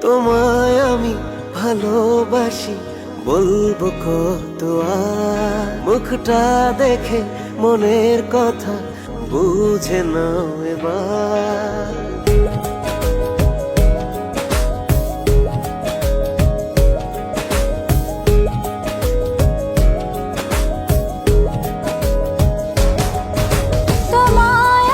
তোমায় আমি ভালোবাসি, বলবো কত আর। মুখটা দেখে মনের কথা বুঝে নাও এবার। তোমায়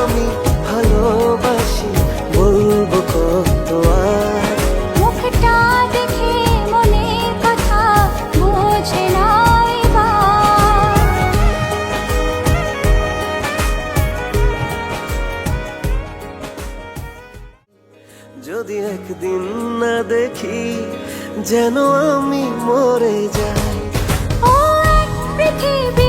আমি ভালোবাসি, বলবো কত আর। মুখটা দেখে মনের কথা বোঝে না এবার। যদি একদিন না দেখি যেন আমি মরে যাই। ও এক পৃথিবী